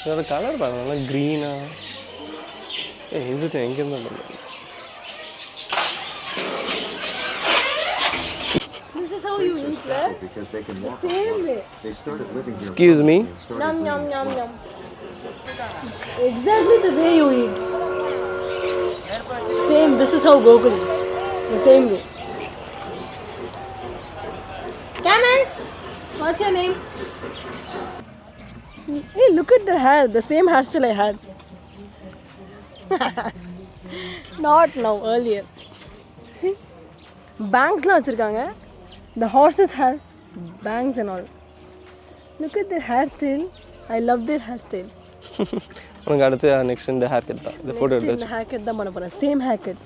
இதோட கலர் பாருங்க, க்ரீனா. எங்கிட்ட எங்கேருந்து This is how you eat, right? The same way. Excuse me. Yum, yum, yum, yum. Exactly the way you eat. Same, this is how Gokul eats. The same way. Camel, what's your name? Hey, look at the hair, the same hairstyle I had. Not now, earlier. See? Bangs la vachirukanga. The horses have bangs and all. Look at their hairstyle. I love their hairstyle. உனக்கு அடுத்து நெக்ஸ்ட் இந்த hair cut தான். இந்த ஃபோட்டோ எடுத்து haircut தான் பண்ண போறேன். Same haircut.